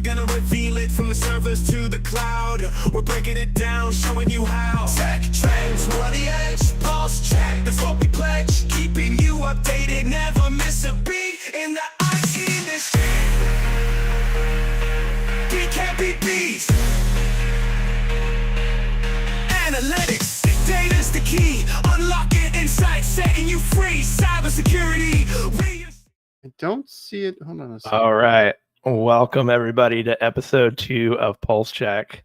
gonna reveal it from the servers to the cloud. We're breaking it down, showing you how. Tech trends, we're on the edge. PulseCheck, that's what we pledge. Keeping you updated, never miss a beat in the IT industry. We can't be beat. Analytics, data's the key. Unlocking insights, setting you free. Cybersecurity. I don't see it. Hold on a second. All right. Welcome, everybody, to episode 2 of PulseCheck.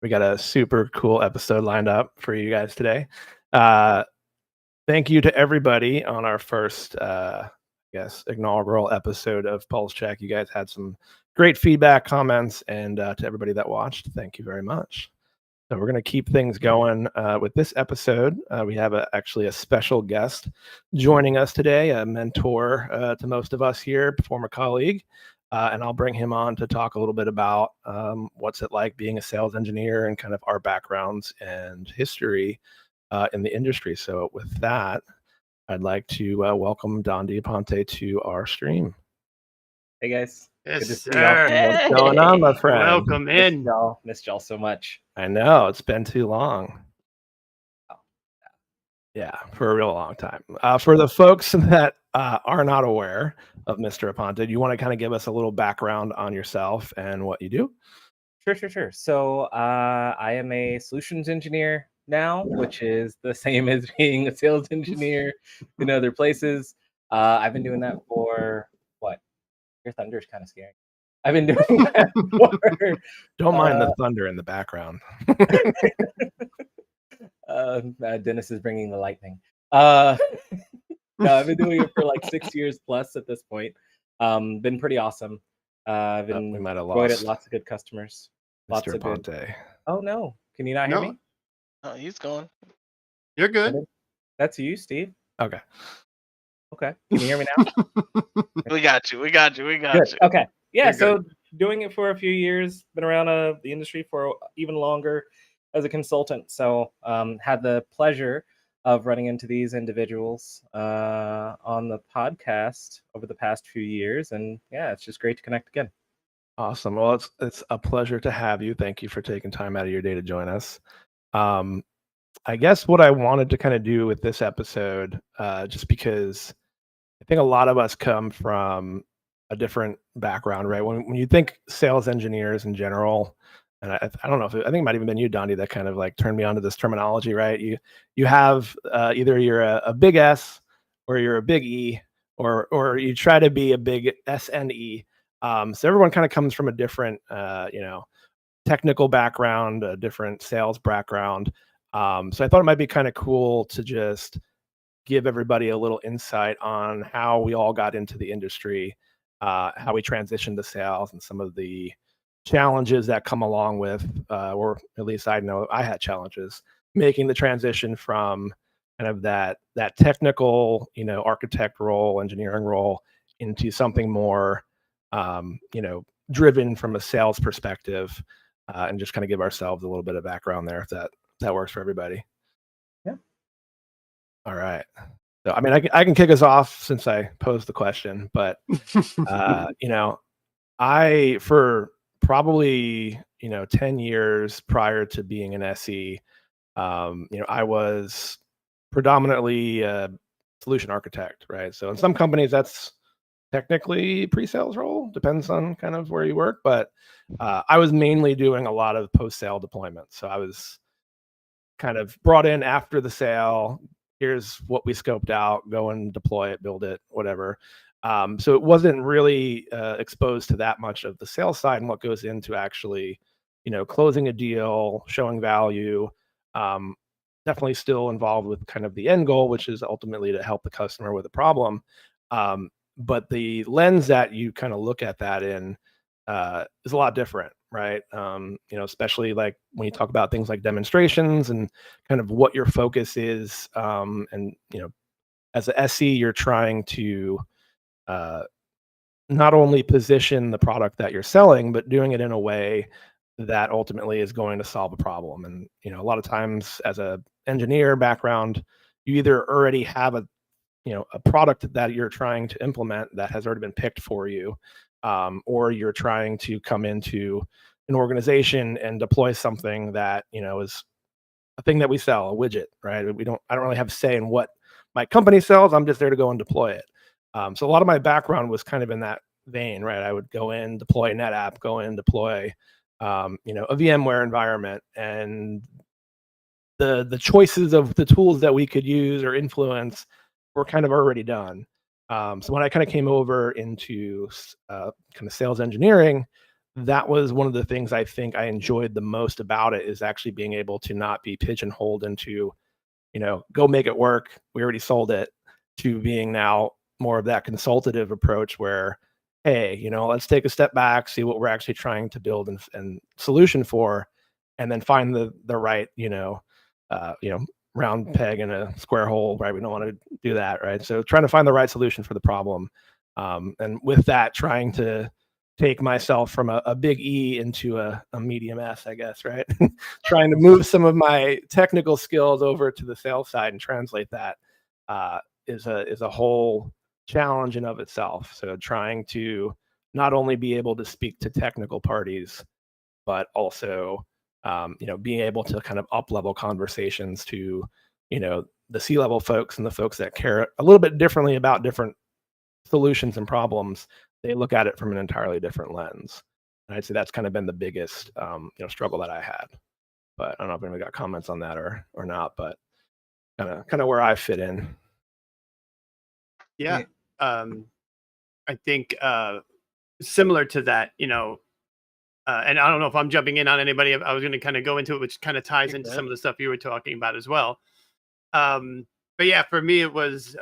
We got a super cool episode lined up for you guys today. Thank you to everybody on our first, inaugural episode of PulseCheck. You guys had some great feedback, comments, and to everybody that watched, thank you very much. So we're going to keep things going with this episode. We have actually a special guest joining us today, a mentor to most of us here, former colleague, and I'll bring him on to talk a little bit about what's it like being a sales engineer and kind of our backgrounds and history in the industry. So with that, I'd like to welcome DonDiego Aponte to our stream. Hey guys. Yes, Good to see sir. y'all. What's going on, my friend? Welcome in. Missed y'all so much. I know, it's been too long. Oh, Yeah, for a real long time. For the folks that are not aware of Mr. Aponte, do you want to kind of give us a little background on yourself and what you do? Sure. So I am a solutions engineer now, which is the same as being a sales engineer in other places. I've been doing that for what? Your thunder is kind of scary. I've been doing that for... Don't mind the thunder in the background. Dennis is bringing the lightning. No, I've been doing it for like 6 years plus at this point. Been pretty awesome. I've been We might have enjoyed it. lost Lots of good customers. Lots Mr. of good. Aponte. Oh no! Can you not hear No. me? Oh, he's gone. You're good. That's you, Steve. Okay. Okay. Can you hear me now? We got you. Good. you. Okay. Yeah. You're So doing it for a few years. Been around the industry for even longer as a consultant. So had the pleasure of running into these individuals on the podcast over the past few years, and yeah, it's just great to connect again. Awesome. Well, it's a pleasure to have you. Thank you for taking time out of your day to join us. I guess what I wanted to kind of do with this episode, just because I think a lot of us come from a different background, right? When you think sales engineers in general, and I don't know if I think it might even been you, Dondi, that kind of like turned me onto this terminology, right? You have either you're a big S or you're a big E, or you try to be a big SNE. So everyone kind of comes from a different, technical background, a different sales background. So I thought it might be kind of cool to just give everybody a little insight on how we all got into the industry, how we transitioned to sales, and some of the challenges that come along with, or at least I know I had challenges making the transition from kind of that technical, architect role, engineering role into something more, driven from a sales perspective, and just kind of give ourselves a little bit of background there, if that works for everybody. Yeah. All right. So, I mean, I can kick us off since I posed the question, but, I, for probably, 10 years prior to being an SE, I was predominantly a solution architect, right? So in some companies, that's technically pre-sales role, depends on kind of where you work, but I was mainly doing a lot of post-sale deployment. So I was kind of brought in after the sale. Here's what we scoped out, go and deploy it, build it, whatever. So it wasn't really exposed to that much of the sales side and what goes into actually, closing a deal, showing value. Definitely still involved with kind of the end goal, which is ultimately to help the customer with a problem. But the lens that you kind of look at that in is a lot different, right? Especially like when you talk about things like demonstrations and kind of what your focus is. And, as a SE, you're trying to not only position the product that you're selling, but doing it in a way that ultimately is going to solve a problem. And, a lot of times as a engineer background, you either already have a product that you're trying to implement that has already been picked for you, or you're trying to come into an organization and deploy something that, is a thing that we sell, a widget, right? I don't really have a say in what my company sells. I'm just there to go and deploy it. So a lot of my background was kind of in that vein, right? I would go in, deploy a NetApp, go in, deploy, a VMware environment, and the choices of the tools that we could use or influence were kind of already done. So when I kind of came over into kind of sales engineering, that was one of the things I think I enjoyed the most about it, is actually being able to not be pigeonholed into, go make it work. We already sold it, to being now more of that consultative approach where, hey, let's take a step back, see what we're actually trying to build and solution for, and then find the right, round peg in a square hole, right? We don't want to do that, right? So trying to find the right solution for the problem. And with that, trying to take myself from a big E into a medium S, I guess, right? Trying to move some of my technical skills over to the sales side and translate that is a whole challenge in of itself. So trying to not only be able to speak to technical parties, but also being able to kind of up-level conversations to, the C-level folks and the folks that care a little bit differently about different solutions and problems. They look at it from an entirely different lens. And I'd say that's kind of been the biggest, struggle that I had. But I don't know if anybody got comments on that or not, but kind of where I fit in. Yeah. I think similar to that, and I don't know if I'm jumping in on anybody. I was going to kind of go into it, which kind of ties into some of the stuff you were talking about as well. But yeah, for me, it was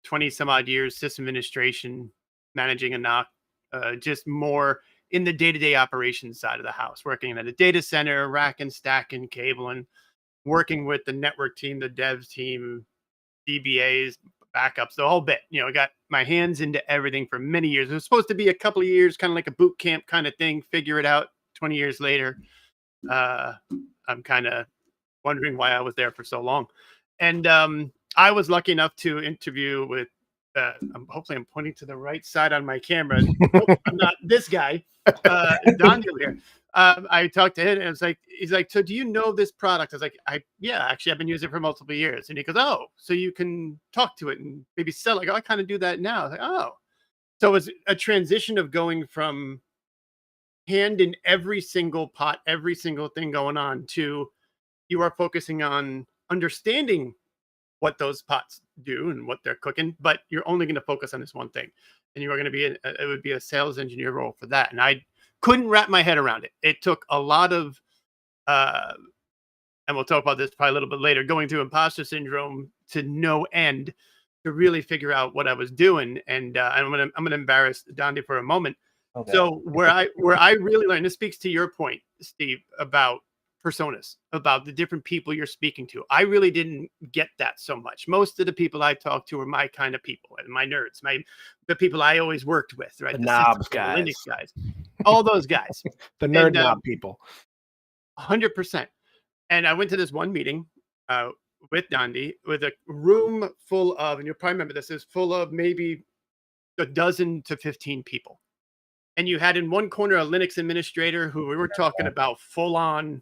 20 some odd years, system administration, managing a NOC, just more in the day-to-day operations side of the house, working at a data center, rack and stack and cable, and working with the network team, the dev team, DBAs, backups, the whole bit. I got my hands into everything for many years. It was supposed to be a couple of years, kind of like a boot camp kind of thing, figure it out. 20 years later, I'm kind of wondering why I was there for so long. And I was lucky enough to interview with, hopefully I'm pointing to the right side on my camera. Nope, I'm not this guy, DonDiego here. I talked to him and he's like, so do you know this product? I was like, yeah, actually I've been using it for multiple years. And he goes, oh, so you can talk to it and maybe sell it. I kind of do that now. I was like, oh, so it was a transition of going from hand in every single pot, every single thing going on, to you are focusing on understanding what those pots do and what they're cooking, but you're only going to focus on this one thing. And you are going to be, it would be a sales engineer role for that. And I couldn't wrap my head around it. It took a lot of, and we'll talk about this probably a little bit later, going through imposter syndrome to no end to really figure out what I was doing. And I'm gonna embarrass Dondi for a moment. Okay. So where I really learned, this speaks to your point, Steve, about personas, about the different people you're speaking to. I really didn't get that so much. Most of the people I talk to are my kind of people, and my nerds, the people I always worked with, right? The knobs guys, Linux guys, all those guys, the nerd knob people. 100%. And I went to this one meeting with Dondi, with a room full of, and you'll probably remember this, is full of maybe a dozen to 15 people. And you had in one corner a Linux administrator who we were talking about full on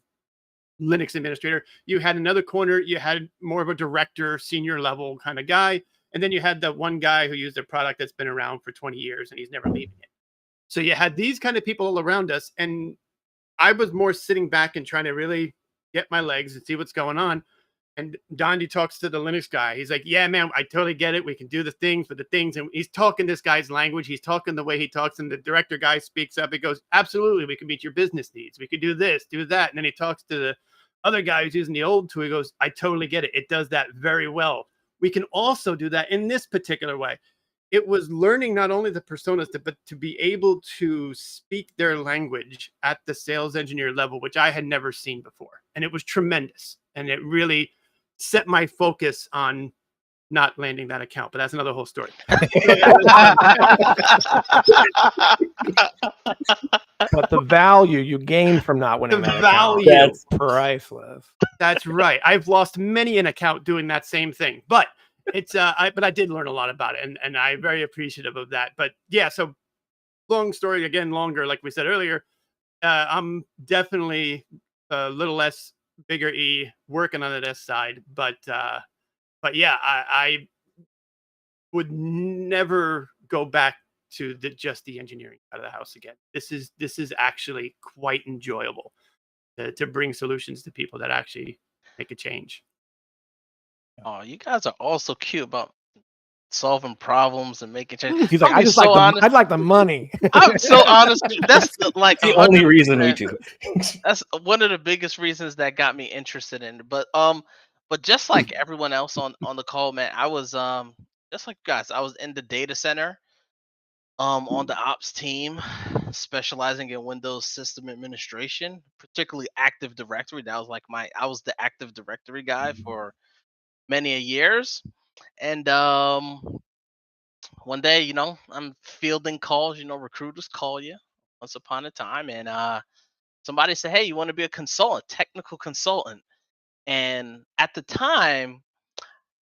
Linux administrator. You had another corner, you had more of a director, senior level kind of guy. And then you had that one guy who used a product that's been around for 20 years and he's never leaving it. So you had these kind of people all around us. And I was more sitting back and trying to really get my legs and see what's going on. And Dondi talks to the Linux guy. He's like, yeah, man, I totally get it. We can do the things for the things. And he's talking this guy's language. He's talking the way he talks. And the director guy speaks up. He goes, absolutely, we can meet your business needs. We could do this, do that. And then he talks to the other guy who's using the old tool. He goes, I totally get it. It does that very well. We can also do that in this particular way. It was learning not only the personas, but to be able to speak their language at the sales engineer level, which I had never seen before. And it was tremendous. And it really set my focus on not landing that account, but that's another whole story. But the value you gain from not winning that account, that's priceless. That's right. I've lost many an account doing that same thing, but but I did learn a lot about it, and I'm very appreciative of that. But yeah, so long story again, longer, like we said earlier. I'm definitely a little less bigger E working on the S side, but yeah, I would never go back to just the engineering side of the house again. This is actually quite enjoyable to bring solutions to people that actually make a change. Oh, you guys are all so cute about solving problems and making change. He's like, I'll be just so like honest. I'd like the money. I'm so honest. That's like the only reason we 100%. do it. That's one of the biggest reasons that got me interested in it. But just like everyone else on the call, man, I was just like you guys. I was in the data center, on the ops team, specializing in Windows system administration, particularly Active Directory. That was like I was the Active Directory guy for many a years. And one day, I'm fielding calls. Recruiters call you once upon a time, and somebody said, "Hey, you want to be a consultant, technical consultant?" And at the time,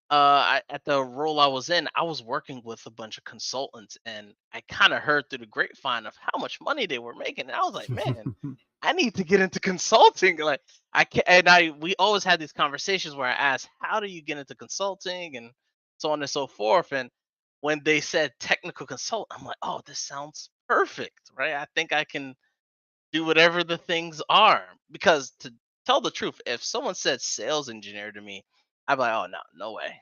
at the role I was in, I was working with a bunch of consultants, and I kind of heard through the grapevine of how much money they were making, and I was like, "Man, I need to get into consulting." Like I can, we always had these conversations where I asked, "How do you get into consulting?" and so on and so forth. And when they said technical consultant, I'm like, "Oh, this sounds perfect, right? I think I can do whatever the things are." Because to tell the truth, if someone said sales engineer to me, I'd be like, "Oh no, no way.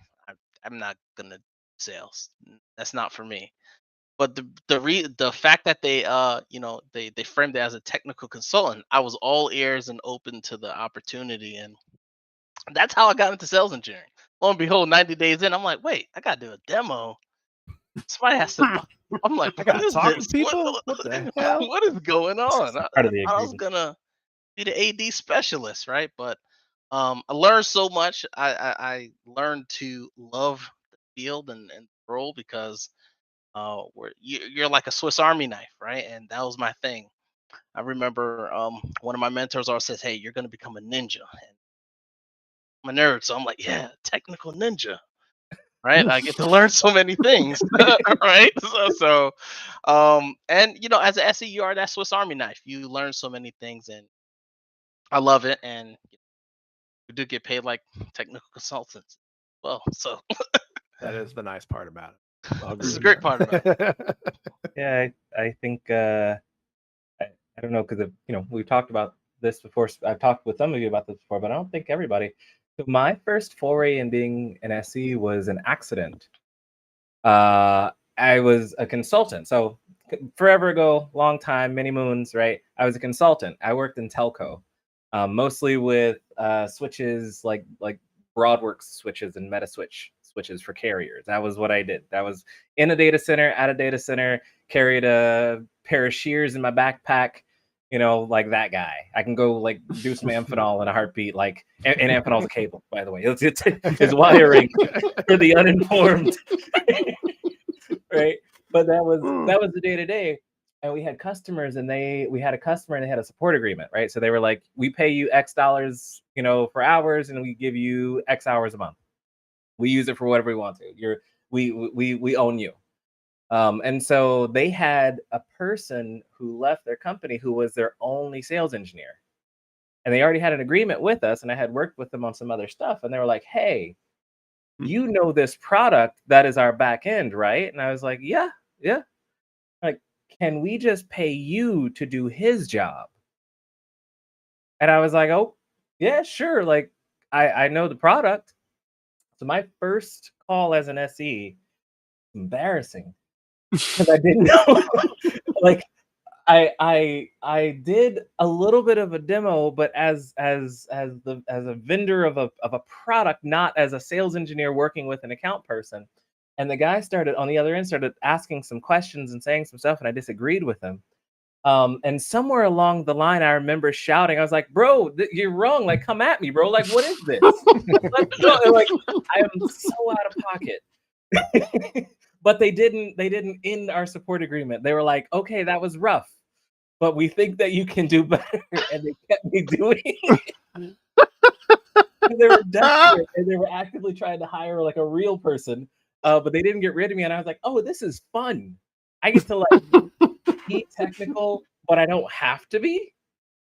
I'm not gonna sales. That's not for me." But the fact that they framed it as a technical consultant, I was all ears and open to the opportunity, and that's how I got into sales engineering. Lo and behold, 90 days in, I'm like, wait, I gotta do a demo. Somebody has to. I'm like, I what gotta is talk this? to people. What the hell? What is going on? Part of the I was agreement. gonna be the AD specialist, right? But I learned so much. I learned to love the field and the role because you're like a Swiss Army knife, right? And that was my thing. I remember one of my mentors always says, "Hey, you're gonna become a ninja." And I'm a nerd, so I'm like, "Yeah, technical ninja." Right? I get to learn so many things, right? And as an SE, you are that Swiss Army knife. You learn so many things, and I love it. And we do get paid like technical consultants. Well, so That is the nice part about it. I'll this is agree a with great part about it. that. Yeah, I think I don't know because we've talked about this before. I've talked with some of you about this before, but I don't think everybody. So my first foray in being an SE was an accident. I was a consultant. So forever ago, long time, many moons, right? I was a consultant. I worked in telco, mostly with switches like Broadworks switches and Metaswitch switches for carriers. That was what I did. That was in a data center, at a data center, carried a pair of shears in my backpack, like that guy. I can go like do some Amphenol in a heartbeat. Like, and Amphenol's a cable, by the way. It's wiring for the uninformed. Right, but that was the day to day, and we had customers, and we had a customer, and they had a support agreement, right? So they were like, we pay you X dollars, for hours, and we give you X hours a month. We use it for whatever we want to. We own you. And so they had a person who left their company who was their only sales engineer, and they already had an agreement with us, and I had worked with them on some other stuff, and they were like, "Hey, you know this product that is our back end, right?" And I was like, yeah. Like, can we just pay you to do his job? And I was like, oh, yeah, sure. Like, I know the product. So my first call as an SE, embarrassing, because I didn't know. Like, I did a little bit of a demo, but as a vendor of a product, not as a sales engineer working with an account person. And the guy started on the other end, started asking some questions and saying some stuff, and I disagreed with him. And somewhere along the line, I remember shouting, I was like, "Bro, you're wrong. Like, come at me, bro. Like, what is this?" Let's go. And, like, I am so out of pocket. But they didn't end our support agreement. They were like, "Okay, that was rough, but we think that you can do better." And they kept me doing it. They were desperate and they were actively trying to hire like a real person, but they didn't get rid of me. And I was like, oh, this is fun. I get to like be technical, but I don't have to be.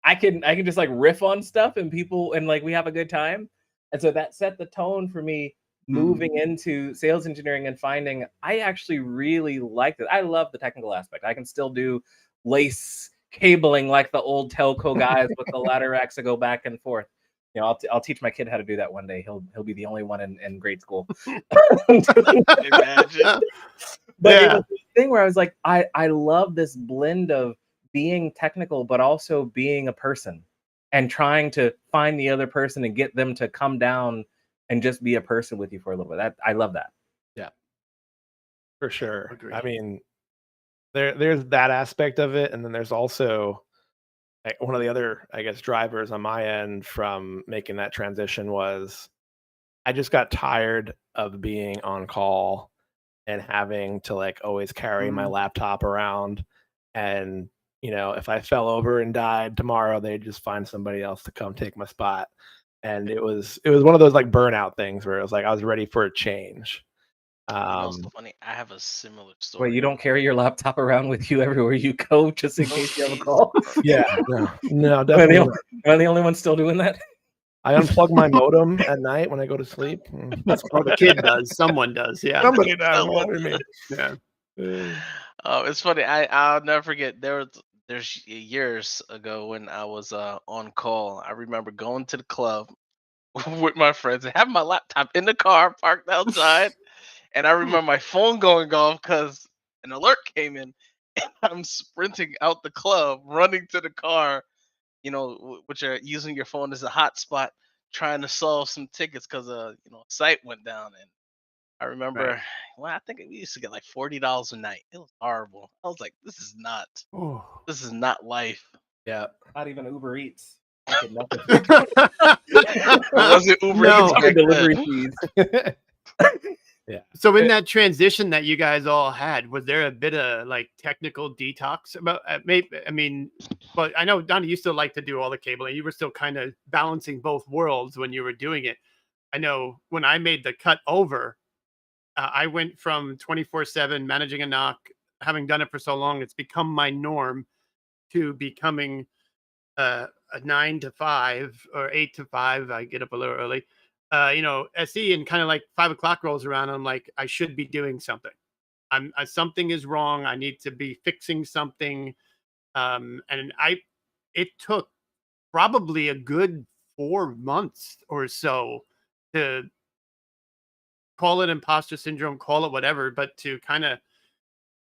I can just like riff on stuff and people and like we have a good time. And so that set the tone for me moving into sales engineering and finding I actually really like it. I love the technical aspect. I can still do lace cabling like the old telco guys with the ladder racks that go back and forth. You know, I'll teach my kid how to do that one day. He'll be the only one in grade school. Imagine. But it was the thing where I was like, I love this blend of being technical, but also being a person and trying to find the other person and get them to come down and just be a person with you for a little bit. That I love that. Yeah, for sure. Agreed. I mean, there's that aspect of it, and then there's also like one of the other, I guess, drivers on my end from making that transition was I just got tired of being on call and having to like always carry my laptop around. And, you know, if I fell over and died tomorrow, they'd just find somebody else to come take my spot. And it was one of those like burnout things where it was like I was ready for a change. You know, it's so funny. I have a similar story. Wait, you don't carry your laptop around with you everywhere you go just in case you have a call? Yeah, no, Am I definitely. the only one still doing that? I unplug my modem at night when I go to sleep. Well, the kid does. Someone does. Yeah. Somebody does. Someone What do you Yeah. mean? It's funny. I'll never forget. There's years ago when I was on call. I remember going to the club with my friends and having my laptop in the car parked outside. And I remember my phone going off because an alert came in. And I'm sprinting out the club, running to the car, you know, which are using your phone as a hotspot, trying to solve some tickets because you know, a site went down. And I remember, well, I think we used to get like $40 a night. It was horrible. I was like, this is not life. Yeah. Not even Uber Eats. Nothing. It wasn't Uber No. Eats back Delivery then. fees. So in that transition that you guys all had, was there a bit of like technical detox about maybe? I mean, but I know Donnie, you still like to do all the cabling. You were still kind of balancing both worlds when you were doing it. I know when I made the cut over, I went from 24/7 managing a knock, having done it for so long, it's become my norm, to becoming a 9 to 5 or 8 to 5. I get up a little early. You know, SE, and kind of like 5 o'clock rolls around. I'm like, I should be doing something. Something is wrong. I need to be fixing something. It took probably a good 4 months or so to call it imposter syndrome, call it whatever, but to kind of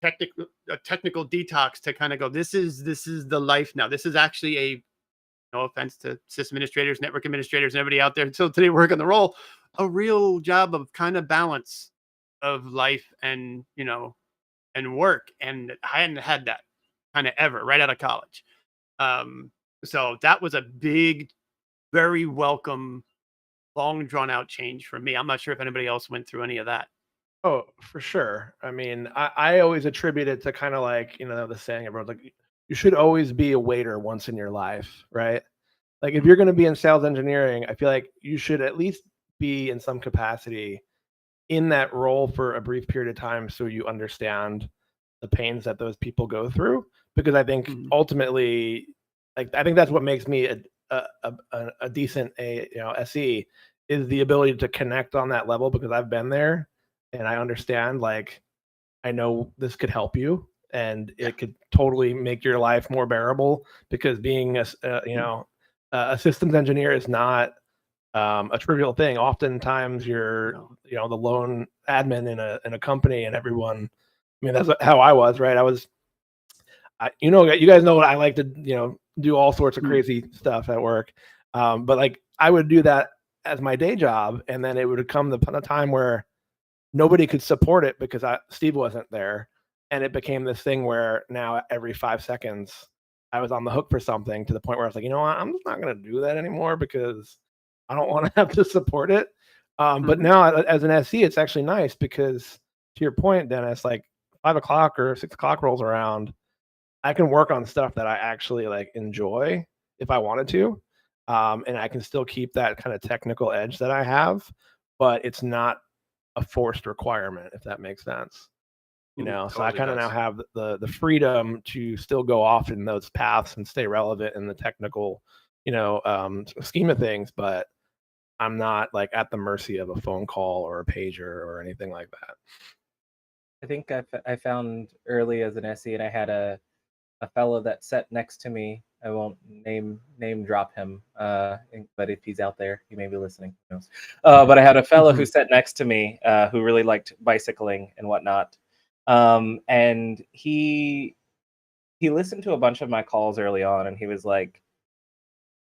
technical detox to kind of go, this is the life now. This is actually a, no offense to system administrators, network administrators, and everybody out there until today working the role, a real job of kind of balance of life and, you know, and work. And I hadn't had that kind of ever right out of college. So that was a big, very welcome, long drawn out change for me. I'm not sure if anybody else went through any of that. Oh, for sure. I mean, I always attribute it to kind of like, you know, the saying everyone's like, you should always be a waiter once in your life, right? Like if you're going to be in sales engineering, I feel like you should at least be in some capacity in that role for a brief period of time so you understand the pains that those people go through. Because I think ultimately, like I think that's what makes me a decent SE, is the ability to connect on that level, because I've been there and I understand, like, I know this could help you and it could totally make your life more bearable, because being a systems engineer is not a trivial thing. Oftentimes you're, you know, the lone admin in a company, and everyone, I mean, that's how I was, right? You know, you guys know what I like to, you know, do all sorts of crazy stuff at work. But like I would do that as my day job, and then it would come the time where nobody could support it because Steve wasn't there. And it became this thing where now every 5 seconds I was on the hook for something, to the point where I was like, you know what, I'm just not going to do that anymore because I don't want to have to support it. But now as an SE, it's actually nice because, to your point, Dennis, like 5 o'clock or 6 o'clock rolls around, I can work on stuff that I actually like enjoy if I wanted to. and I can still keep that kind of technical edge that I have, but it's not a forced requirement, if that makes sense. So I Totally kind of now does. have the freedom to still go off in those paths and stay relevant in the technical, scheme of things, but I'm not like at the mercy of a phone call or a pager or anything like that. I think I found early as an SE, and I had a fellow that sat next to me. I won't name drop him, but if he's out there, he may be listening. Who knows? But I had a fellow who sat next to me who really liked bicycling and whatnot, and he listened to a bunch of my calls early on, and he was like,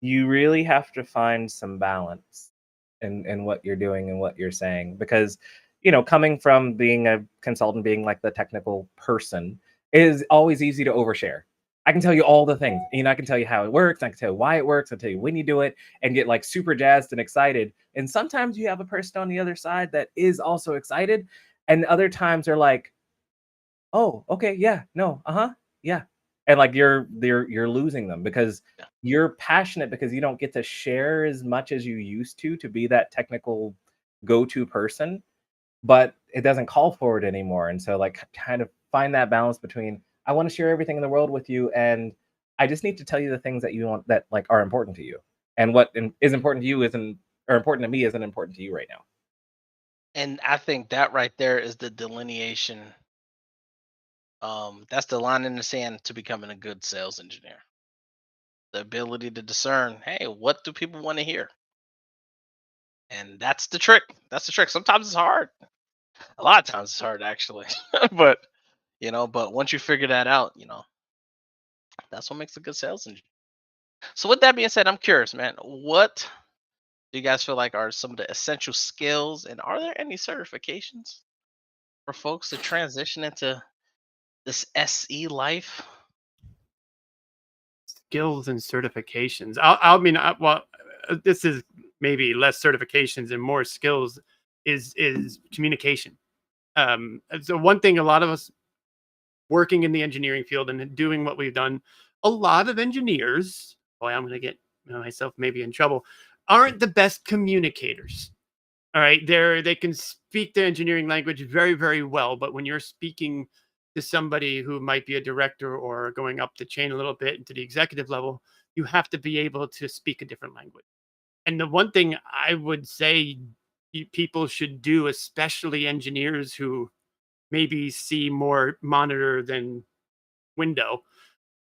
"You really have to find some balance in what you're doing and what you're saying, because coming from being a consultant, being like the technical person, is always easy to overshare. I can tell you all the things. I can tell you how it works. I can tell you why it works. I tell you when you do it, and get like super jazzed and excited. And sometimes you have a person on the other side that is also excited, and other times they're like, "Oh, okay, yeah, no, yeah," and like you're losing them because Yeah. you're passionate because you don't get to share as much as you used to be that technical go-to person, but it doesn't call for it anymore. And so like kind of find that balance between, I want to share everything in the world with you, and I just need to tell you the things that you want, that like are important to you, and what is important to you isn't, or important to me isn't important to you right now. And I think that right there is the delineation. That's the line in the sand to becoming a good sales engineer. The ability to discern, hey, what do people want to hear? And that's the trick. That's the trick. Sometimes it's hard. A lot of times it's hard actually. but but once you figure that out, that's what makes a good sales engineer. So with that being said, I'm curious, man, what do you guys feel like are some of the essential skills, and are there any certifications for folks to transition into this SE life? Skills and certifications. This is maybe less certifications and more skills. Is communication. So one thing, a lot of us working in the engineering field and doing what we've done, a lot of engineers, boy, I'm going to get myself maybe in trouble, aren't the best communicators. All right, they can speak the engineering language very, very well, but when you're speaking to somebody who might be a director or going up the chain a little bit into the executive level, you have to be able to speak a different language. And the one thing I would say people should do, especially engineers who maybe see more monitor than window,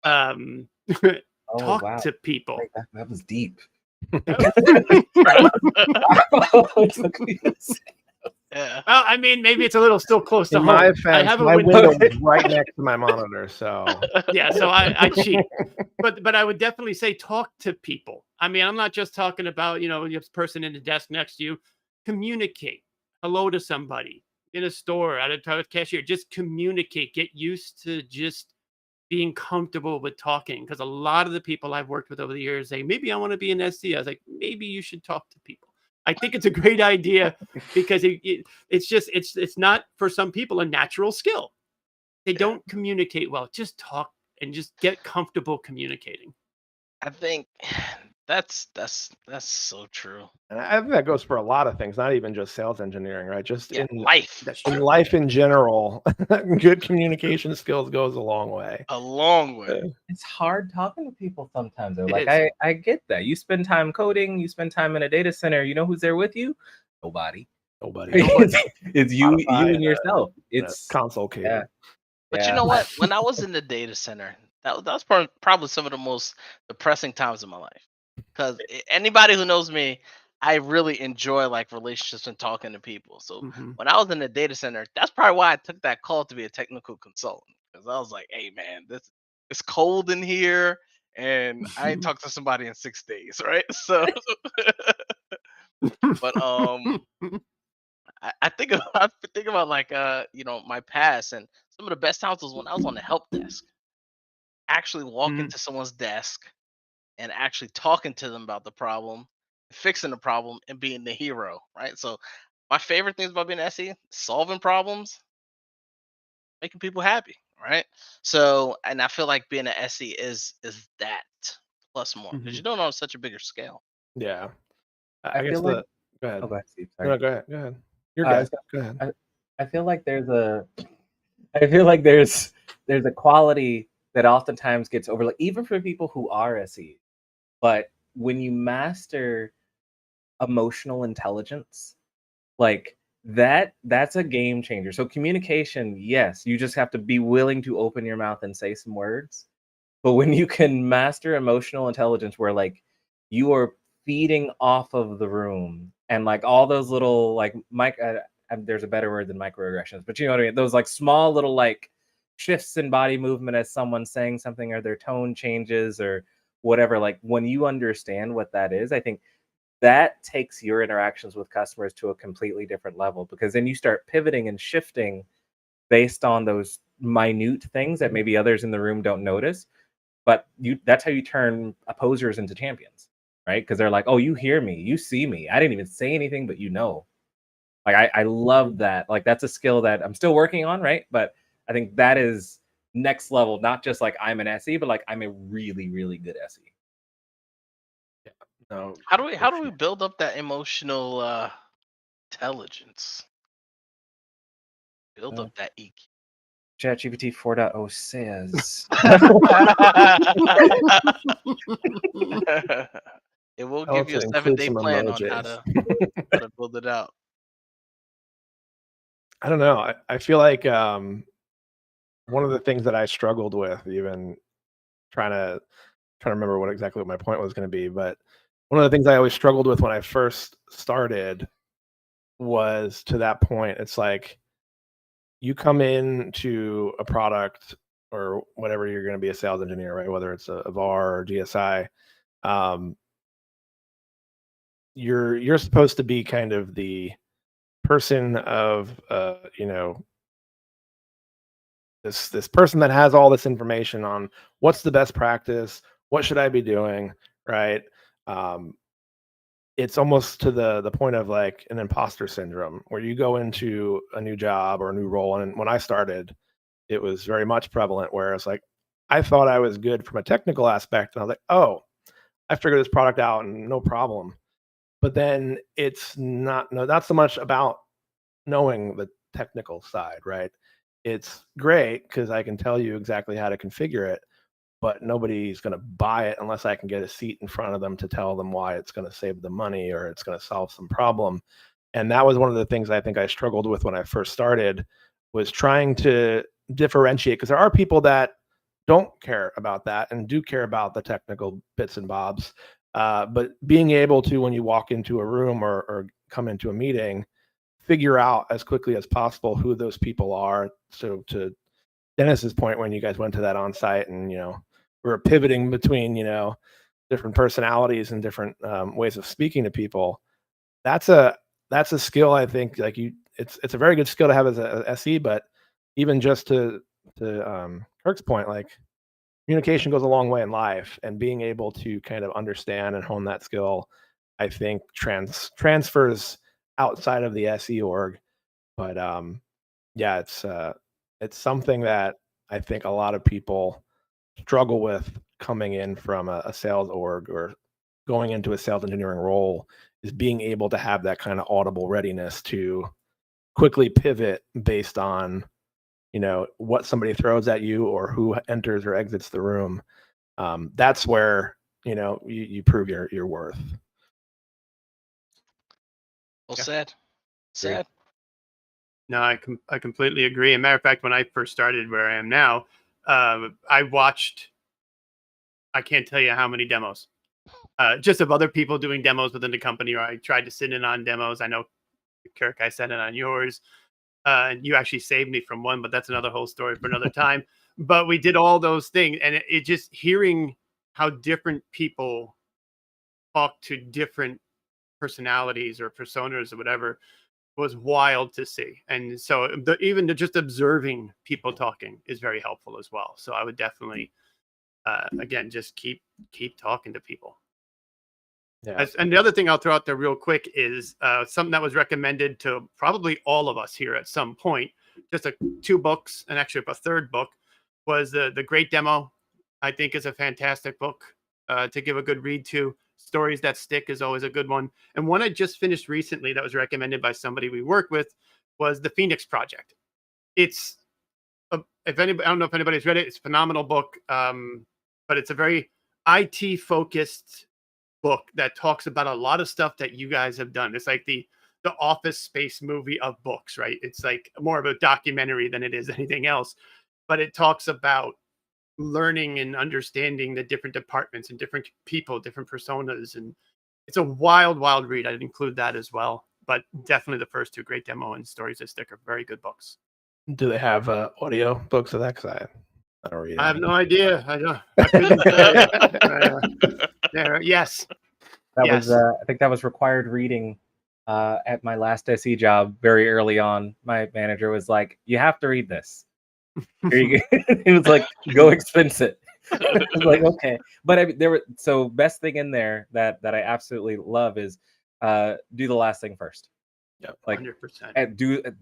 um, Oh talk wow, to people. wait, that was deep. Right. It took me a second. Yeah. Well, I mean, maybe it's a little still close to In my home. I offense, have a my window. window is right next to my monitor, so Yeah, so I cheat. But I would definitely say talk to people. I mean, I'm not just talking about, this person in the desk next to you. Communicate. Hello to somebody in a store, at a cashier. Just communicate. Get used to just being comfortable with talking. Because a lot of the people I've worked with over the years say, maybe I want to be an SC. I was like, maybe you should talk to people. I think it's a great idea because it's not for some people a natural skill. They don't communicate well. Just talk and just get comfortable communicating. I think that's so true. and I think that goes for a lot of things, not even just sales engineering, right? Just Yeah, in life. That's in true. life in general, good communication skills goes a long way. A long way. It's hard talking to people sometimes though. It Like is. I get that. You spend time coding, you spend time in a data center, you know who's there with you? Nobody. Nobody. It's you Spotify and yourself. and a It's console cable. yeah. But you Yeah. know what? When I was in the data center, that was probably some of the most depressing times of my life. Because anybody who knows me, I really enjoy like relationships and talking to people. So Mhm. when I was in the data center, that's probably why I took that call to be a technical consultant. Because I was like, hey man, this it's cold in here, and I ain't talked to somebody in 6 days, right? So, but I think I think about like my past, and some of the best times was when I was on the help desk, actually walking Mhm. to someone's desk and actually talking to them about the problem, fixing the problem, and being the hero, right? So my favorite things about being an SE, solving problems, making people happy, right? So, and I feel like being an SE is that plus more because Mhm. you're doing it on such a bigger scale. Yeah. I I guess feel like go ahead. oh, go ahead, Steve. No, Sorry. go ahead. Go ahead. You're I good. was gonna- Go ahead. I feel like there's a quality that oftentimes gets overlooked, even for people who are SE. But when you master emotional intelligence, like that's a game changer. So communication, yes, you just have to be willing to open your mouth and say some words. But when you can master emotional intelligence where like you are feeding off of the room and like all those little like there's a better word than microaggressions, but you know what I mean? Those like small little like shifts in body movement as someone's saying something or their tone changes or whatever. Like when you understand what that is, I think that takes your interactions with customers to a completely different level because then you start pivoting and shifting based on those minute things that maybe others in the room don't notice. But that's how you turn opposers into champions, right? Because they're like, oh, you hear me, you see me. I didn't even say anything, but you know. Like I love that. Like that's a skill that I'm still working on, right? But I think that is next level, not just like I'm an SE, but like I'm a really, really good SE. No, How for do we sure. build up that emotional intelligence? Build up that EQ. ChatGPT 4.0 says. It will Tell it give you to a include 7-day some plan on emojis. how to build it out. I don't know. I feel like one of the things that I struggled with, even trying to remember what my point was going to be, but one of the things I always struggled with when I first started was to that point. It's like you come into a product or whatever you're going to be a sales engineer, right? Whether it's a VAR or GSI, um, you're supposed to be kind of the person of this person that has all this information on what's the best practice, what should I be doing, right? Um, it's almost to the point of like an imposter syndrome where you go into a new job or a new role. And when I started, it was very much prevalent where it's like I thought I was good from a technical aspect, and I was like, oh, I figured this product out and no problem. But then it's not so much about knowing the technical side, right? It's great because I can tell you exactly how to configure it, but nobody's going to buy it unless I can get a seat in front of them to tell them why it's going to save them money or it's going to solve some problem. And that was one of the things I think I struggled with when I first started was trying to differentiate because there are people that don't care about that and do care about the technical bits and bobs. But being able to, when you walk into a room or come into a meeting, figure out as quickly as possible who those people are. So to Dennis's point, when you guys went to that on site and, we were pivoting between, different personalities and different ways of speaking to people, that's a skill. I think like it's a very good skill to have as a SE, but even just to Kirk's point, like communication goes a long way in life, and being able to kind of understand and hone that skill, I think transfers outside of the SE org. But yeah, it's something that I think a lot of people struggle with coming in from a sales org or going into a sales engineering role is being able to have that kind of audible readiness to quickly pivot based on what somebody throws at you or who enters or exits the room. That's where you prove your worth. Well Yeah. said. Great. Said. No, I completely agree. As a matter of fact, when I first started where I am now, I watched, I can't tell you how many demos, just of other people doing demos within the company, or I tried to sit in on demos. I know, Kirk, I sat in on yours. And you actually saved me from one, but that's another whole story for another time. But we did all those things, and it just hearing how different people talk to different personalities or personas or whatever was wild to see. And so even just observing people talking is very helpful as well. So I would definitely, again, just keep talking to people. Yeah. And the other thing I'll throw out there real quick is something that was recommended to probably all of us here at some point. Just two books, and actually a third book was the Great Demo. I think is a fantastic book to give a good read to. stories that stick is always a good one. And one I just finished recently that was recommended by somebody we work with was The Phoenix Project. It's if anybody, I don't know if anybody's read it. It's a phenomenal book, but it's a very IT focused book that talks about a lot of stuff that you guys have done. It's like the Office Space movie of books, right? It's like more of a documentary than it is anything else, but it talks about learning and understanding the different departments and different people, different personas, and it's a wild read. I'd include that as well, but definitely the first two, Great Demo and Stories That Stick, are very good books. Do they have audio books of that? Because I don't read. I have no idea. I couldn't tell you. Yes. That Yes. was I think that was required reading at my last SE job very early on. My manager was like, "You have to read this." Here you go. He was like, "Go expense it." I was like, "Okay," but best thing in there that I absolutely love is do the last thing first. Yeah, like 100%.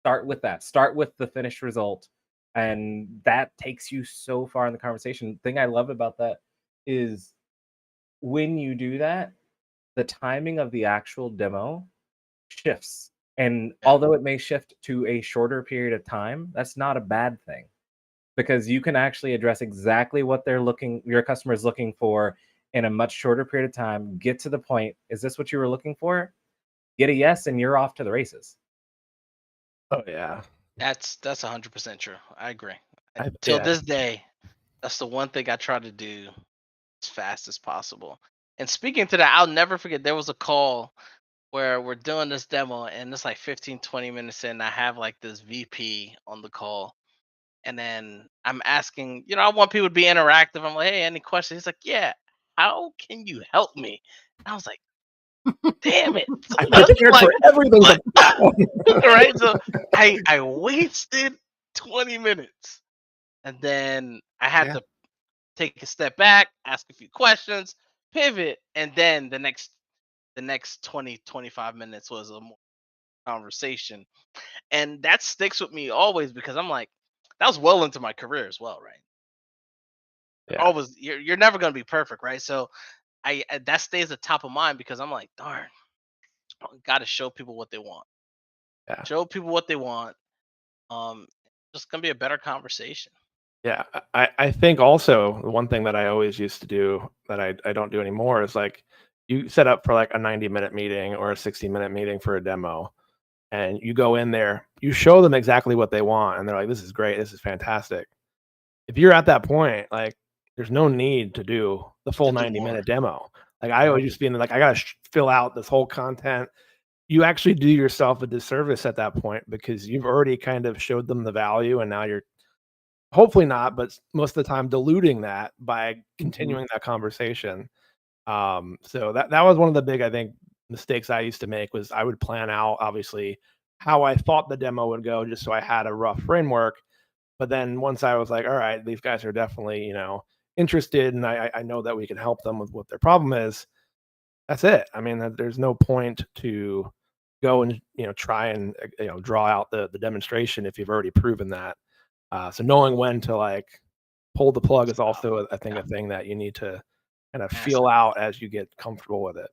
Start with that. Start with the finished result, and that takes you so far in the conversation. The thing I love about that is when you do that, the timing of the actual demo shifts. And although it may shift to a shorter period of time, that's not a bad thing, because you can actually address exactly what your customer is looking for in a much shorter period of time. Get to the point. Is this what you were looking for? Get a yes, and you're off to the races. Oh yeah, That's 100% true. I agree. I- Till yeah. this day, that's the one thing I try to do as fast as possible. And speaking to that, I'll never forget, there was a call where we're doing this demo and it's like 15-20 minutes in. I have like this VP on the call, and then I'm asking, I want people to be interactive. I'm like, hey, any questions? He's like, yeah, how can you help me? And I was like, damn it. So I'm that's prepared like, for everything. right? So I wasted 20 minutes, and then I had to take a step back, ask a few questions, pivot, and then the next 20-25 minutes was a more conversation. And that sticks with me always, because I'm like, that was well into my career as well, right? Yeah. Always, you're never going to be perfect, right? So that stays at top of mind, because I'm like, darn, got to show people what they want. Yeah. Show people what they want. Just gonna be a better conversation. Yeah, I think also the one thing that I always used to do that I don't do anymore is like you set up for like a 90-minute meeting or a 60-minute meeting for a demo, and you go in there, you show them exactly what they want, and they're like, this is great, this is fantastic. If you're at that point, like there's no need to do the full 90-minute demo. Like I always just be in like, I gotta fill out this whole content. You actually do yourself a disservice at that point, because you've already kind of showed them the value, and now you're hopefully not, but most of the time diluting that by continuing that conversation. So that was one of the big, I think, mistakes I used to make, was I would plan out obviously how I thought the demo would go, just so I had a rough framework. But then once I was like, all right, these guys are definitely, interested, and I know that we can help them with what their problem is, that's it. I mean, there's no point to go and, try and, draw out the demonstration if you've already proven that. So knowing when to like pull the plug is also, I think, a thing that you need to kind of feel out as you get comfortable with it.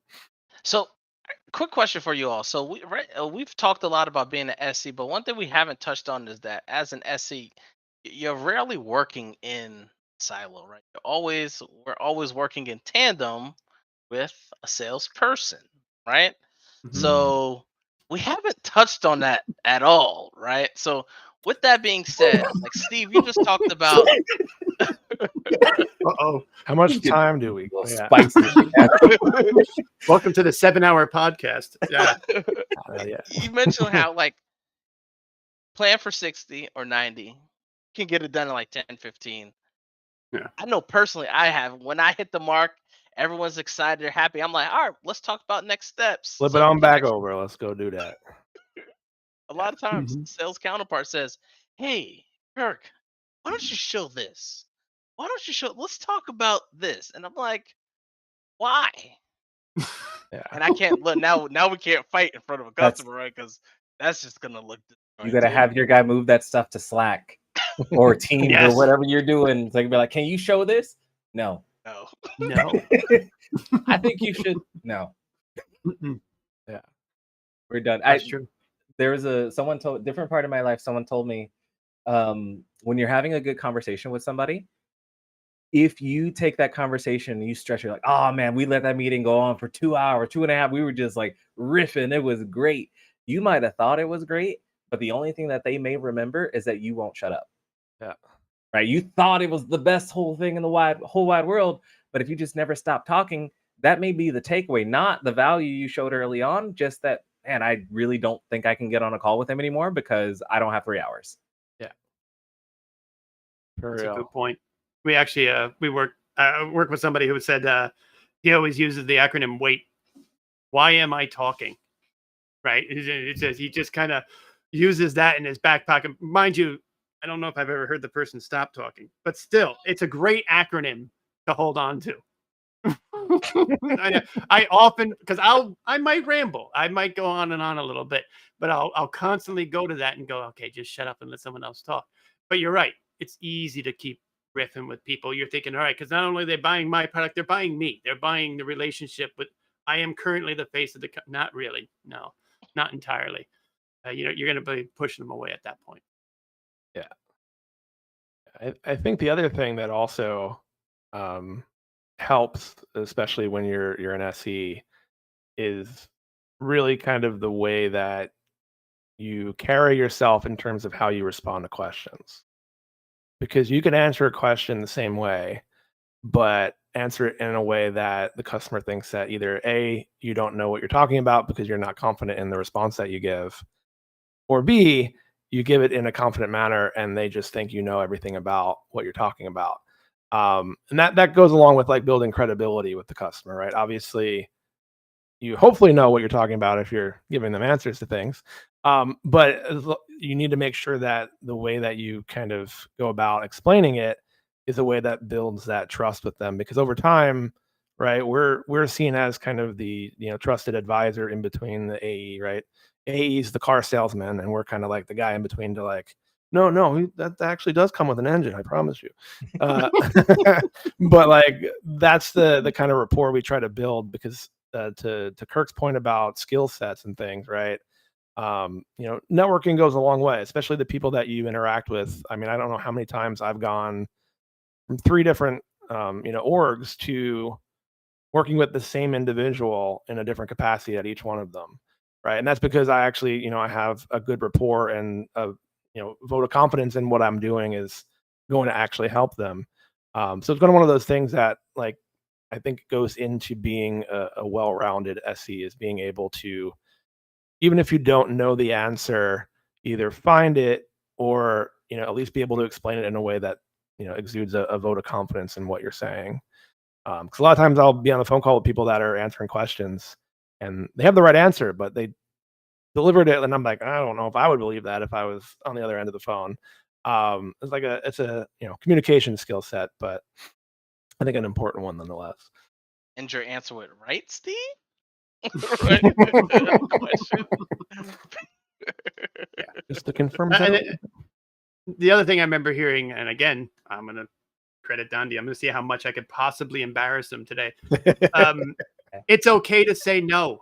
So, quick question for you all. So we've talked a lot about being an SC, but one thing we haven't touched on is that as an SC, you're rarely working in silo, right? We're always working in tandem with a salesperson, right? So we haven't touched on that at all, right? So with that being said, like Steve, you just talked about. How much time do we? Spicy. Welcome to the 7-hour podcast. Yeah. You mentioned how like plan for 60 or 90, can get it done in like 10-15. Yeah. I know personally, I have, when I hit the mark, everyone's excited, they're happy. I'm like, all right, let's talk about next steps. Flip it on back over. Let's go do that. A lot of times, sales counterpart says, hey, Kirk, why don't you show this? Why don't you let's talk about this. And I'm like, why? Yeah. And I can't look now we can't fight in front of a customer, right? Because that's just gonna look. You gotta have your guy move that stuff to Slack or Teams or whatever you're doing. So you can be like, can you show this? No. No. I think you should. No, Mm-mm. Yeah. we're done. That's true. There was someone told different part of my life. Someone told me, when you're having a good conversation with somebody, if you take that conversation and you stretch it like, oh man, we let that meeting go on for 2 hours, 2.5. We were just like riffing. It was great. You might have thought it was great, but the only thing that they may remember is that you won't shut up. Yeah. Right? You thought it was the best whole thing in the whole wide world, but if you just never stop talking, that may be the takeaway, not the value you showed early on, just that, man, I really don't think I can get on a call with him anymore because I don't have 3 hours. Yeah. For That's a real. good point. We actually we worked with somebody who said he always uses the acronym WAIT. Why am I talking? Right? It says he just kind of uses that in his back pocket. Mind you, I don't know if I've ever heard the person stop talking, but still, it's a great acronym to hold on to. I often, because I might ramble, I might go on and on a little bit, but I'll constantly go to that and go, okay, just shut up and let someone else talk. But you're right, it's easy to keep riffing with people. You're thinking, all right, because not only are they buying my product, they're buying me. They're buying the relationship with. I am currently the face of the. Not really, no, not entirely. You're going to be pushing them away at that point. Yeah. I think the other thing that also helps, especially when you're an SE, is really kind of the way that you carry yourself in terms of how you respond to questions. Because you can answer a question the same way, but answer it in a way that the customer thinks that either A, you don't know what you're talking about because you're not confident in the response that you give, or B, you give it in a confident manner and they just think you know everything about what you're talking about. And that goes along with like building credibility with the customer, right? Obviously, you hopefully know what you're talking about if you're giving them answers to things. But you need to make sure that the way that you kind of go about explaining it is a way that builds that trust with them, because over time, right, we're seen as kind of the trusted advisor in between the AE, right? AE is the car salesman, and we're kind of like the guy in between to like, no, that actually does come with an engine, I promise you. But like that's the kind of rapport we try to build, because to Kirk's point about skill sets and things, right? Networking goes a long way, especially the people that you interact with. I mean, I don't know how many times I've gone from 3 different orgs to working with the same individual in a different capacity at each one of them, right? And that's because I actually I have a good rapport and a vote of confidence in what I'm doing is going to actually help them. So it's kind of one of those things that like I think goes into being a well-rounded SE, is being able to, even if you don't know the answer, either find it or at least be able to explain it in a way that exudes a vote of confidence in what you're saying. Because a lot of times I'll be on a phone call with people that are answering questions and they have the right answer, but they delivered it, and I'm like, I don't know if I would believe that if I was on the other end of the phone. It's a communication skill set, but I think an important one nonetheless. And your answer was right, Steve? Right. Question. Just to confirm. The other thing I remember hearing, and again, I'm going to credit Dondi. I'm going to see how much I could possibly embarrass him today. It's okay to say no.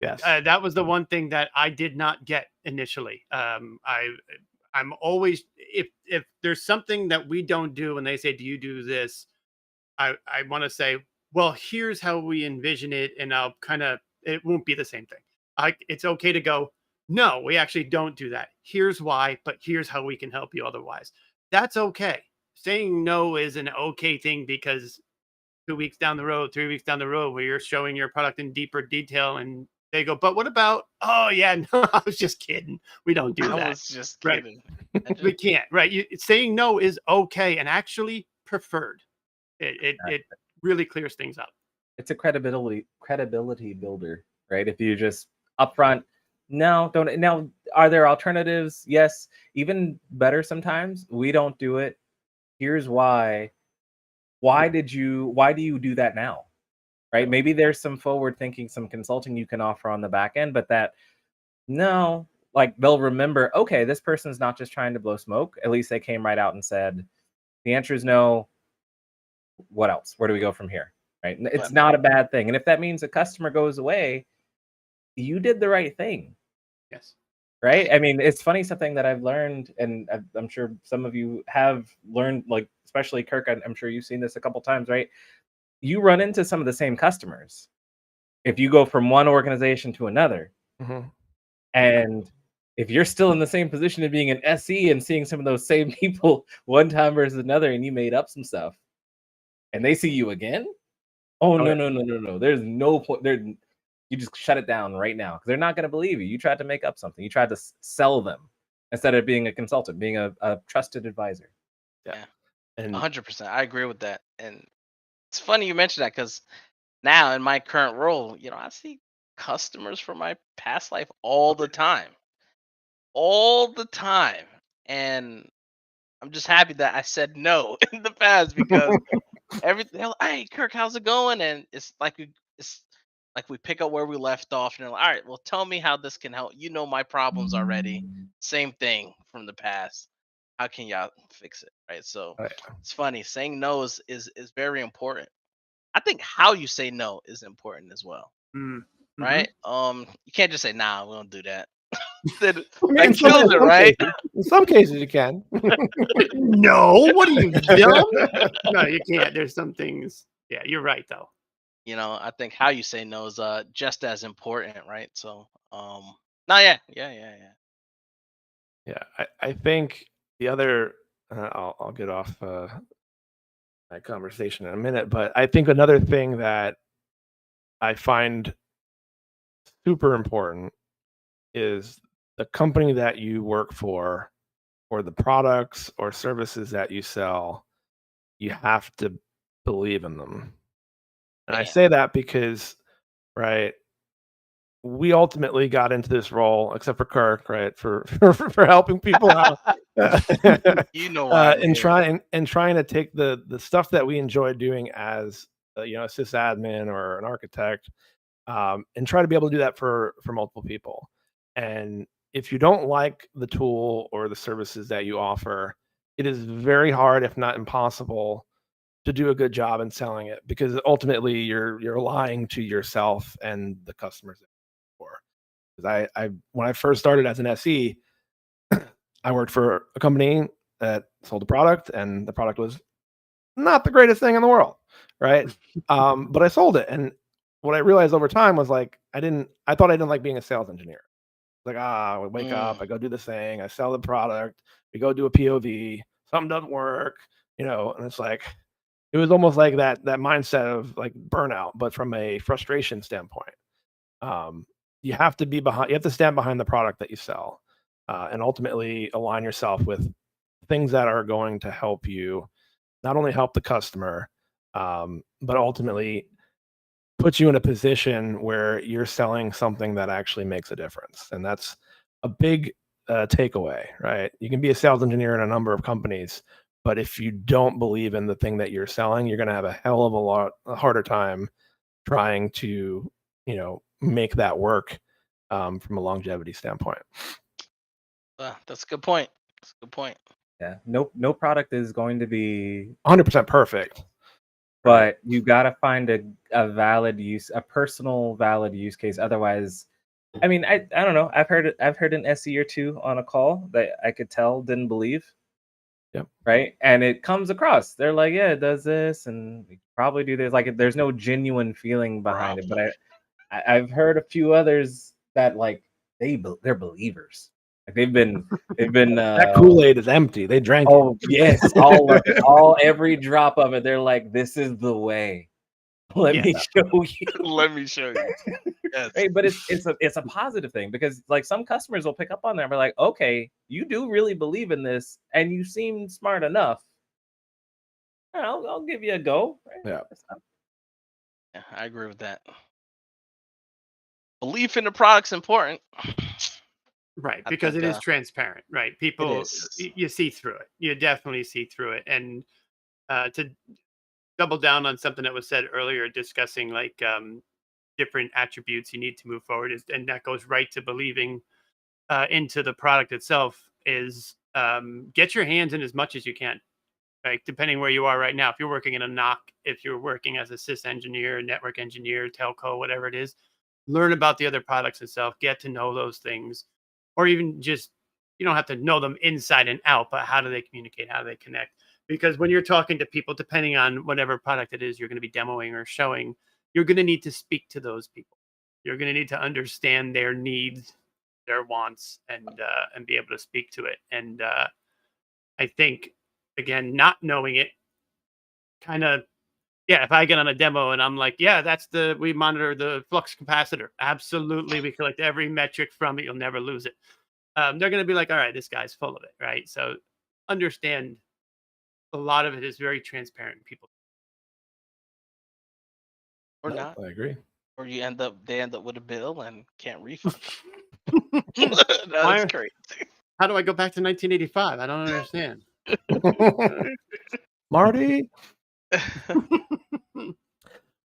Yes. That was the one thing that I did not get initially. I'm always, if there's something that we don't do and they say, do you do this? I want to say, well, here's how we envision it. And it won't be the same thing. It's okay to go, no, we actually don't do that. Here's why, but here's how we can help you otherwise. That's okay. Saying no is an okay thing, because 2 weeks down the road, 3 weeks down the road, where you're showing your product in deeper detail and they go, but what about, oh yeah, no, I was just kidding. We don't do that. I was just kidding. Right. We can't, right? Saying no is okay and actually preferred. It really clears things up. It's a credibility builder, right? If you just upfront, no, don't. Now, are there alternatives? Yes. Even better sometimes, we don't do it. Here's why. Why do you do that now? Right? Maybe there's some forward thinking, some consulting you can offer on the back end, but no, like they'll remember, okay, this person's not just trying to blow smoke. At least they came right out and said, the answer is no. What else? Where do we go from here? right? It's not a bad thing. And if that means a customer goes away, you did the right thing. Yes. Right? I mean, it's funny, something that I've learned, and I'm sure some of you have learned, like, especially Kirk, I'm sure you've seen this a couple times, right? You run into some of the same customers if you go from one organization to another. Mhm. And if you're still in the same position of being an SE and seeing some of those same people one time versus another, and you made up some stuff, and they see you again, oh, Oh, no, yeah. no, no, no, no. There's no point there. You just shut it down right now, because they're not going to believe you. You tried to make up something. You tried to sell them instead of being a consultant, being a trusted advisor. Yeah. And 100%. I agree with that. And it's funny you mentioned that, because now in my current role, I see customers from my past life all the time, all the time. And I'm just happy that I said no in the past, because everything, hey, Kirk, how's it going? And it's like we pick up where we left off, and they're like, all right, well, tell me how this can help. You know my problems already. Same thing from the past. How can y'all fix it? Right. So Right. it's funny. Saying no is very important. I think how you say no is important as well. Mm-hmm. Right? You can't just say, nah, we don't do that. That I mean, that kills it, right? in some cases you can. No, what are you dumb? No, you can't. There's some things. Yeah, you're right though. I think how you say no is just as important, right? So no, yeah. Yeah, I think the other I'll get off that conversation in a minute, but I think another thing that I find super important is the company that you work for, or the products or services that you sell. You have to believe in them. And I Man. say that because, right, we ultimately got into this role, except for Kirk, right, for helping people out, You know why I'm and here. trying to take the stuff that we enjoy doing as a sysadmin or an architect, and try to be able to do that for multiple people. And if you don't like the tool or the services that you offer, it is very hard, if not impossible, to do a good job in selling it, because ultimately you're lying to yourself and the customers for. Because I when I first started as an SE, I worked for a company that sold a product, and the product was not the greatest thing in the world, right? But I sold it, and what I realized over time was, like, I thought I didn't like being a sales engineer. Like, I wake up, I go do this thing, I sell the product, we go do a POV, something doesn't work, and it's like it was almost like that mindset of, like, burnout, but from a frustration standpoint. Um, you have to stand behind the product that you sell, and ultimately align yourself with things that are going to help you, not only help the customer, but ultimately put you in a position where you're selling something that actually makes a difference. And that's a big takeaway, right? You can be a sales engineer in a number of companies, but if you don't believe in the thing that you're selling, you're going to have a hell of a harder time trying to, make that work, from a longevity standpoint. That's a good point. That's a good point. Yeah. No product is going to be 100% perfect. but you gotta find a valid use, a personal valid use case. Otherwise, I mean, I don't know. I've heard an SE or two on a call that I could tell didn't believe. Yep. Right. And it comes across. They're like, yeah, it does this, and we probably do this. Like, there's no genuine feeling behind it. But I've heard a few others that, like, they're believers. Like, they've been That Kool-Aid is empty. They drank it. oh yes, all of it, all every drop of it. They're like, this is the way. Let Yeah. me show you. Let me show you. Yes. Right, but it's a positive thing, because, like, some customers will pick up on that and be like, okay, you do really believe in this, and you seem smart enough. I'll give you a go. Right? Yeah. Yeah, I agree with that. Belief in the product's important. Right, I because think, it is transparent, right? People, is. you see through it. You definitely see through it. And to double down on something that was said earlier, discussing like different attributes you need to move forward, and that goes right to believing into the product itself. Is get your hands in as much as you can. Like depending where you are right now, if you're working in a NOC, if you're working as a sys engineer, network engineer, telco, whatever it is, learn about the other products itself, get to know those things, or even just, you don't have to know them inside and out, but how do they communicate? How do they connect? Because when you're talking to people, depending on whatever product it is you're going to be demoing or showing, you're going to need to speak to those people. You're going to need to understand their needs, their wants, and be able to speak to it. And I think, again, not knowing it kind of, yeah, if I get on a demo and I'm like, yeah, we monitor the flux capacitor. Absolutely. We collect every metric from it. You'll never lose it. They're going to be like, all right, this guy's full of it. Right. So understand a lot of it is very transparent. People. Or No, not. I agree. Or they end up with a bill and can't refund. Why- That's crazy. How do I go back to 1985? I don't understand. Marty.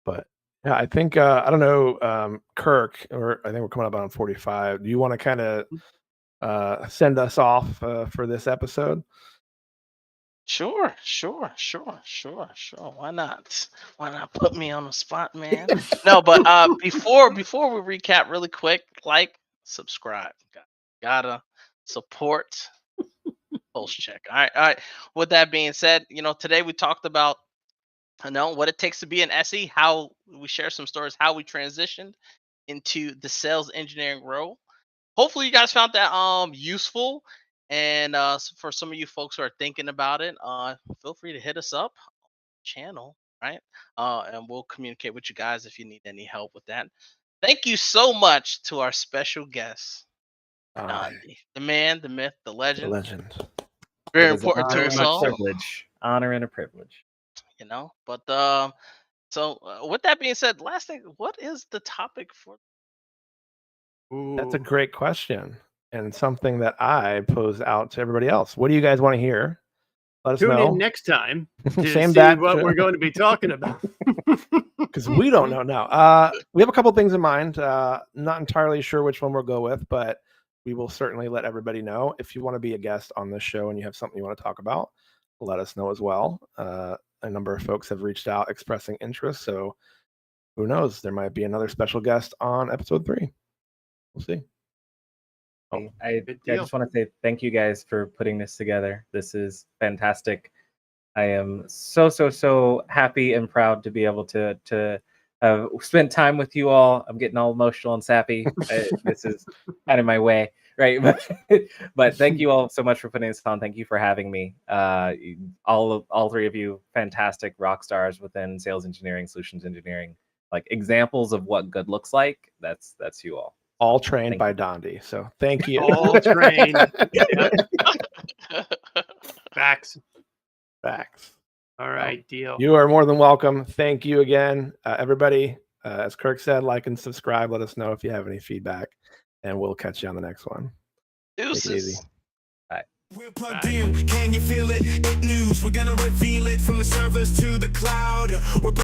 But yeah, I think I don't know, Kirk, or I think we're coming up on 45. Do you want to kind of send us off for this episode? Sure. Why not? Why not put me on the spot, man? No, but before we recap really quick, like, subscribe. Gotta support PulseCheck. All right. With that being said, today we talked about what it takes to be an SE, how we share some stories, how we transitioned into the sales engineering role. Hopefully you guys found that useful. And for some of you folks who are thinking about it, feel free to hit us up channel, right? And we'll communicate with you guys if you need any help with that. Thank you so much to our special guest, Dondi, the man, the myth, the The legend. legend. Very It is an important to honor us and a all, privilege. Honor and a privilege. But so with that being said, last thing, what is the topic for? That's a Ooh. great question, and something that I pose out to everybody else. What do you guys want to hear? Let us Tune know. in next time to Same see bat what show. we're going to be talking about. Because we don't know now. We have a couple things in mind. Not entirely sure which one we'll go with, but we will certainly let everybody know. If you want to be a guest on this show and you have something you want to talk about, let us know as well. A number of folks have reached out expressing interest, so who knows? There might be another special guest on episode 3. We'll see. Oh, I good deal. just want to say thank you guys for putting this together. This is fantastic. I am so happy and proud to be able to have spent time with you all. I'm getting all emotional and sappy. This is kind of my way, right? But thank you all so much for putting this on. Thank you for having me. All three of you, fantastic rock stars within sales engineering, solutions engineering, like examples of what good looks like. That's you all. all trained Thank by Dondi. So thank you. All trained. Yep. Facts. Facts. All right, deal. You are more than welcome. Thank you again, everybody. As Kirk said, like and subscribe. Let us know if you have any feedback, and we'll catch you on the next one. Take it easy. Deuces. We're plugged in, can you feel it? It news, we're gonna reveal it from the servers to the cloud. We're